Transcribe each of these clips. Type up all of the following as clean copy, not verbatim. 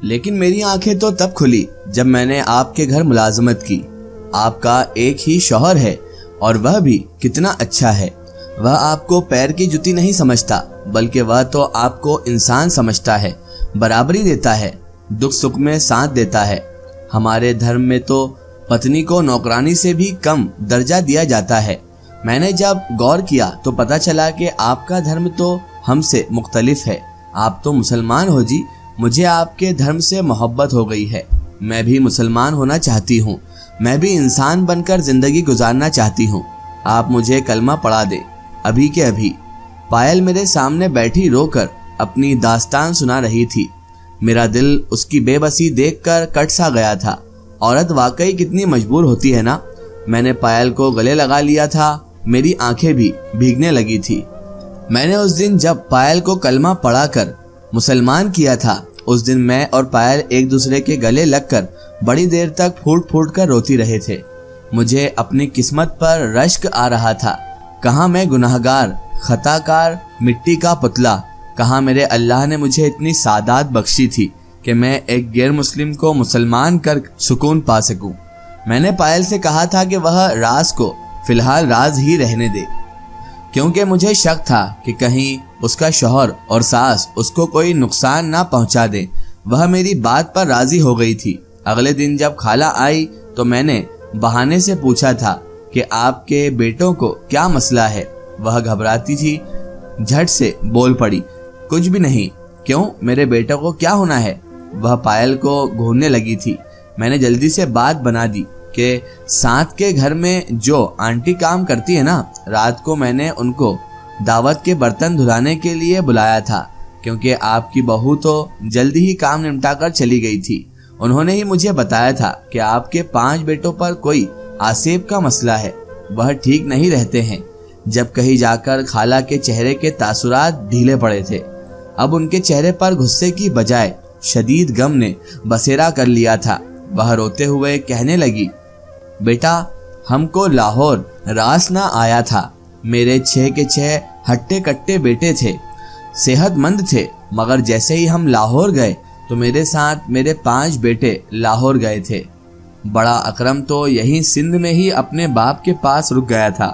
لیکن میری آنکھیں تو تب کھلی جب میں نے آپ کے گھر ملازمت کی۔ آپ کا ایک ہی شوہر ہے اور وہ بھی کتنا اچھا ہے۔ وہ آپ کو پیر کی جوتی نہیں سمجھتا بلکہ وہ تو آپ کو انسان سمجھتا ہے، برابری دیتا ہے، دکھ سکھ میں ساتھ دیتا ہے۔ ہمارے دھرم میں تو پتنی کو نوکرانی سے بھی کم درجہ دیا جاتا ہے۔ میں نے جب غور کیا تو پتہ چلا کہ آپ کا دھرم تو ہم سے مختلف ہے۔ آپ تو مسلمان ہو جی، مجھے آپ کے دھرم سے محبت ہو گئی ہے۔ میں بھی مسلمان ہونا چاہتی ہوں، میں بھی انسان بن کر زندگی گزارنا چاہتی ہوں۔ آپ مجھے کلمہ پڑھا دیں ابھی کے ابھی۔ پائل میرے سامنے بیٹھی رو کر اپنی داستان سنا رہی تھی۔ میرا دل اس کی بے بسی دیکھ کر کٹ سا گیا تھا۔ عورت واقعی کتنی مجبور ہوتی ہے نا۔ میں نے پائل کو گلے لگا لیا تھا، میری آنکھیں بھی بھیگنے لگی تھی۔ میں نے اس دن جب پائل کو کلمہ پڑھا کر مسلمان کیا تھا، اس دن میں اور پائل ایک دوسرے کے گلے لگ کر بڑی دیر تک پھوٹ پھوٹ کر روتی رہے تھے۔ مجھے اپنی قسمت پر رشک آ رہا تھا۔ کہاں میں گناہگار، خطا کار، مٹی کا پتلا، کہاں میرے اللہ نے مجھے اتنی سعادت بخشی تھی کہ میں ایک غیر مسلم کو مسلمان کر سکون پا سکوں۔ میں نے پائل سے کہا تھا کہ وہ راز کو فی الحال راز ہی رہنے دے، کیونکہ مجھے شک تھا کہ کہیں اس کا شوہر اور ساس اس کو کوئی نقصان نہ پہنچا دے۔ وہ میری بات پر راضی ہو گئی تھی۔ اگلے دن جب خالہ آئی تو میں نے بہانے سے پوچھا تھا کہ آپ کے بیٹوں کو کیا مسئلہ ہے۔ وہ گھبراتی تھی، جھٹ سے بول پڑی، کچھ بھی نہیں۔ کیوں، میرے بیٹوں کو کیا ہونا ہے؟ وہ پائل کو گھورنے لگی تھی۔ میں نے جلدی سے بات بنا دی کہ ساتھ کے گھر میں جو آنٹی کام کرتی ہے نا، رات کو میں نے ان کو دعوت کے برتن دھلانے کے لیے بلایا تھا، کیونکہ آپ کی بہو تو جلدی ہی کام نمٹا کر چلی گئی تھی۔ انہوں نے ہی مجھے بتایا تھا کہ آپ کے 5 بیٹوں پر کوئی آسیب کا مسئلہ ہے، وہ ٹھیک نہیں رہتے ہیں۔ جب کہیں جا کر خالہ کے چہرے کے تاثرات ڈھیلے پڑے تھے۔ اب ان کے چہرے پر غصے کی بجائے شدید غم نے بسیرا کر لیا تھا۔ وہ روتے ہوئے کہنے لگی، بیٹا، ہم کو لاہور راس نہ آیا تھا۔ میرے 6 کے 6 ہٹے کٹے بیٹے تھے، صحت مند تھے، مگر جیسے ہی ہم لاہور گئے تو میرے ساتھ میرے 5 بیٹے لاہور گئے تھے۔ بڑا اکرم تو یہیں سندھ میں ہی اپنے باپ کے پاس رک گیا تھا۔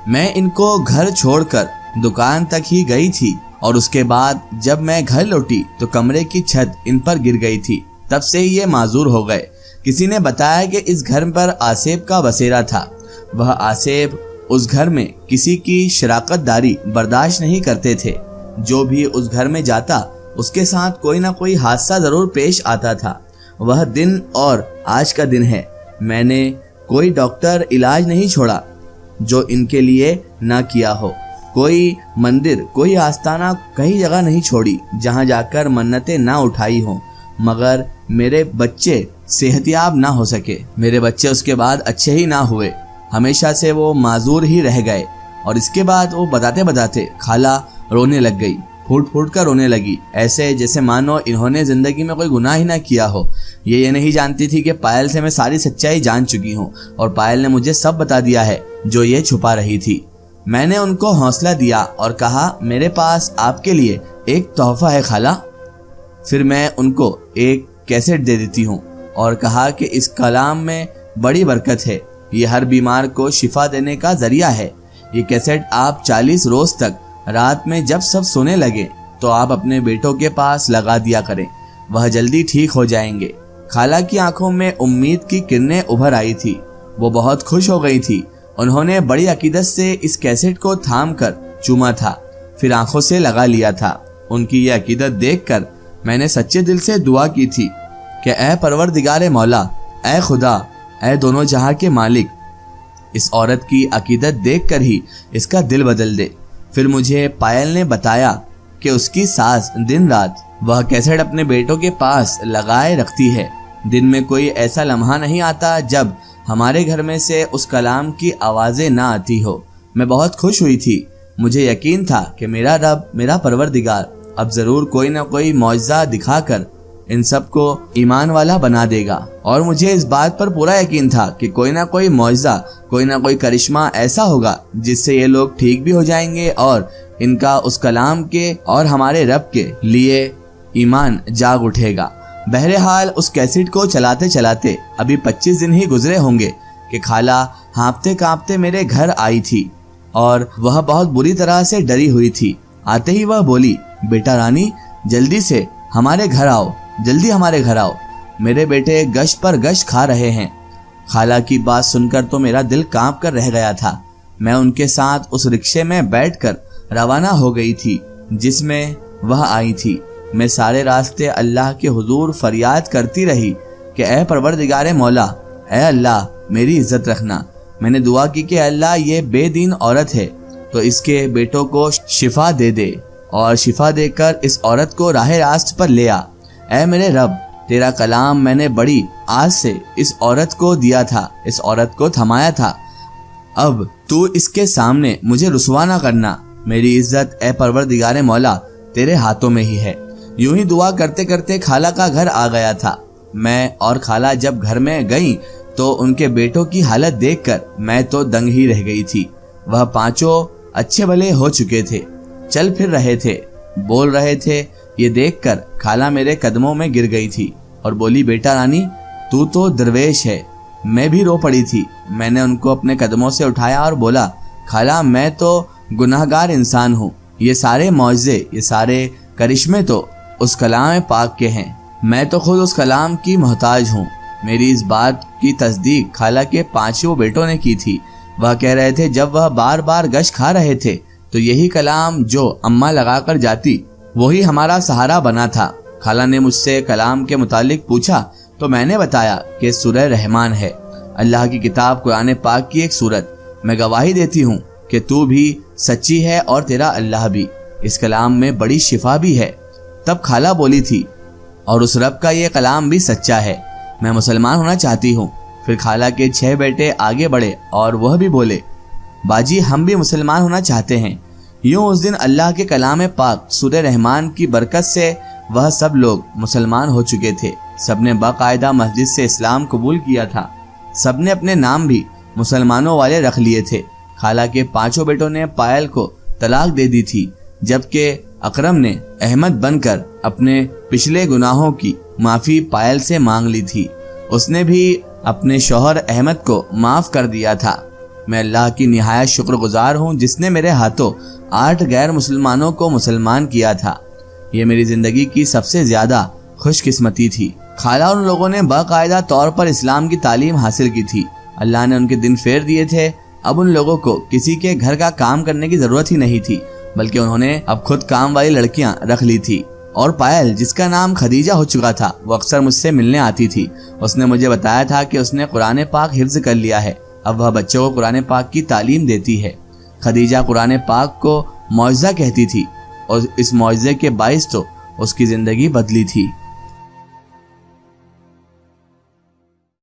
میں ان کو گھر چھوڑ کر دکان تک ہی گئی تھی، اور اس کے بعد جب میں گھر لوٹی تو کمرے کی چھت ان پر گر گئی تھی۔ تب سے ہی یہ معذور ہو گئے۔ کسی نے بتایا کہ اس گھر پر آسیب کا بسیرا تھا۔ وہ آسیب اس گھر میں کسی کی شراکت داری برداشت نہیں کرتے تھے۔ جو بھی اس گھر میں جاتا اس کے ساتھ کوئی نہ کوئی حادثہ ضرور پیش آتا تھا۔ وہ دن اور آج کا دن ہے۔ میں نے کوئی ڈاکٹر علاج نہیں چھوڑا جو ان کے لیے نہ کیا ہو، کوئی مندر، کوئی آستانہ، کہیں جگہ نہیں چھوڑی جہاں جا کر منتیں نہ اٹھائی ہوں، مگر میرے بچے صحت یاب نہ ہو سکے۔ میرے بچے اس کے بعد اچھے ہی نہ ہوئے، ہمیشہ سے وہ معذور ہی رہ گئے۔ اور اس کے بعد وہ بتاتے خالہ رونے لگ گئی، پھوٹ پھوٹ کر رونے لگی، ایسے جیسے مانو انہوں نے زندگی میں کوئی گناہ ہی نہ کیا ہو۔ یہ نہیں جانتی تھی کہ پائل سے میں ساری سچائی جان چکی ہوں، اور پائل نے مجھے سب بتا دیا ہے جو یہ چھپا رہی تھی۔ میں نے ان کو حوصلہ دیا اور کہا، میرے پاس آپ کے لیے ایک تحفہ ہے خالہ۔ پھر میں ان کو ایک کیسٹ دے دیتی ہوں اور کہا کہ اس کلام میں بڑی برکت ہے، یہ ہر بیمار کو شفا دینے کا ذریعہ ہے۔ یہ کیسٹ آپ 40 روز تک رات میں جب سب سونے لگے تو آپ اپنے بیٹوں کے پاس لگا دیا کریں، وہ جلدی ٹھیک ہو جائیں گے۔ خالہ کی آنکھوں میں امید کی کرنیں ابھر آئی تھی، وہ بہت خوش ہو گئی تھی۔ انہوں نے بڑی عقیدت سے اس کیسٹ کو تھام کر چوما تھا، پھر آنکھوں سے لگا لیا تھا۔ ان کی یہ عقیدت دیکھ کر میں نے سچے دل سے دعا کی تھی کہ اے پروردگار مولا، اے خدا، اے دونوں جہاں کے مالک، اس عورت کی عقیدت دیکھ کر ہی اس کا دل بدل دے۔ پھر مجھے پائل نے بتایا کہ اس کی ساس دن رات وہ کیسٹ اپنے بیٹوں کے پاس لگائے رکھتی ہے۔ دن میں کوئی ایسا لمحہ نہیں آتا جب ہمارے گھر میں سے اس کلام کی آوازیں نہ آتی ہو۔ میں بہت خوش ہوئی تھی، مجھے یقین تھا کہ میرا رب، میرا پروردگار اب ضرور کوئی نہ کوئی معجزہ دکھا کر ان سب کو ایمان والا بنا دے گا، اور مجھے اس بات پر پورا یقین تھا کہ کوئی نہ کوئی معجزہ، کوئی نہ کوئی کرشمہ ایسا ہوگا جس سے یہ لوگ ٹھیک بھی ہو جائیں گے اور ان کا اس کلام کے اور ہمارے رب کے لیے ایمان جاگ اٹھے گا۔ بہرحال اس کیسٹ کو چلاتے چلاتے ابھی 25 دن ہی گزرے ہوں گے کہ خالہ ہانپتے کانپتے میرے گھر آئی تھی اور وہ بہت بری طرح سے ڈری ہوئی تھی۔ آتے ہی وہ بولی، بیٹا رانی جلدی سے ہمارے گھر آؤ، جلدی ہمارے گھر آؤ، میرے بیٹے گشت پر گشت کھا رہے ہیں۔ خالہ کی بات سن کر تو میرا دل کانپ کر رہ گیا تھا۔ میں ان کے ساتھ اس رکشے میں بیٹھ کر روانہ ہو گئی تھی جس میں وہ آئی تھی۔ میں سارے راستے اللہ کے حضور فریاد کرتی رہی کہ اے پروردگار مولا، اے اللہ میری عزت رکھنا۔ میں نے دعا کی کہ اللہ یہ بے دین عورت ہے تو اس کے بیٹوں کو شفا دے دے اور شفا دے کر اس عورت کو راہ راست پر لے آ۔ اے میرے رب، تیرا کلام میں نے بڑی آس سے اس عورت کو دیا تھا، اس عورت کو تھمایا تھا، اب تو اس کے سامنے مجھے رسوا نہ کرنا۔ میری عزت اے پروردگار مولا تیرے ہاتھوں میں ہی ہے۔ یوں ہی دعا کرتے کرتے خالہ کا گھر آ گیا تھا۔ میں اور خالہ جب گھر میں گئیں تو ان کے بیٹوں کی حالت دیکھ کر میں تو دنگ ہی رہ گئی تھی۔ وہ پانچوں اچھے بھلے ہو چکے تھے، چل پھر رہے تھے، بول رہے تھے۔ یہ دیکھ کر خالہ میرے قدموں میں گر گئی تھی اور بولی، بیٹا رانی تو درویش ہے۔ میں بھی رو پڑی تھی۔ میں نے ان کو اپنے قدموں سے اٹھایا اور بولا، خالہ میں تو گناہگار انسان ہوں، یہ سارے معجزے، یہ سارے کرشمے تو اس کلام پاک کے ہیں، میں تو خود اس کلام کی محتاج ہوں۔ میری اس بات کی تصدیق خالہ کے پانچوں بیٹوں نے کی تھی۔ وہ کہہ رہے تھے جب وہ بار بار گش کھا رہے تھے تو یہی کلام جو اماں لگا کر جاتی وہی ہمارا سہارا بنا تھا۔ خالہ نے مجھ سے کلام کے متعلق پوچھا تو میں نے بتایا کہ سورہ رحمان ہے، اللہ کی کتاب قرآن پاک کی ایک سورت۔ میں گواہی دیتی ہوں کہ تو بھی سچی ہے اور تیرا اللہ بھی، اس کلام میں بڑی شفا بھی ہے۔ تب خالہ بولی تھی، اور اس رب کا یہ کلام بھی سچا ہے، میں مسلمان ہونا چاہتی ہوں۔ پھر خالہ کے 6 بیٹے آگے بڑھے اور وہ بھی بولے، باجی ہم بھی مسلمان ہونا چاہتے ہیں۔ یوں اس دن اللہ کے کلام پاک سورہ رحمان کی برکت سے وہ سب لوگ مسلمان ہو چکے تھے۔ سب نے باقاعدہ مسجد سے اسلام قبول کیا تھا، سب نے اپنے نام بھی مسلمانوں والے رکھ لیے تھے۔ خالہ کے 5 بیٹوں نے پائل کو طلاق دے دی تھی، جبکہ اکرم نے احمد بن کر اپنے پچھلے گناہوں کی معافی پائل سے مانگ لی تھی۔ اس نے بھی اپنے شوہر احمد کو معاف کر دیا تھا۔ میں اللہ کی نہایت شکر گزار ہوں جس نے میرے ہاتھوں 8 غیر مسلمانوں کو مسلمان کیا تھا۔ یہ میری زندگی کی سب سے زیادہ خوش قسمتی تھی۔ خالہ ان لوگوں نے باقاعدہ طور پر اسلام کی تعلیم حاصل کی تھی۔ اللہ نے ان کے دن پھیر دیے تھے۔ اب ان لوگوں کو کسی کے گھر کا کام کرنے کی ضرورت ہی نہیں تھی، بلکہ انہوں نے اب خود کام والی لڑکیاں رکھ لی تھی۔ اور پائل جس کا نام خدیجہ ہو چکا تھا وہ اکثر مجھ سے ملنے آتی تھی۔ اس نے مجھے بتایا تھا کہ اس نے قرآن پاک حفظ کر لیا ہے، اب وہ بچوں کو قرآن پاک کی تعلیم دیتی ہے۔ خدیجہ قرآن پاک کو معجزہ کہتی تھی اور اس معجزے کے باعث تو اس کی زندگی بدلی تھی۔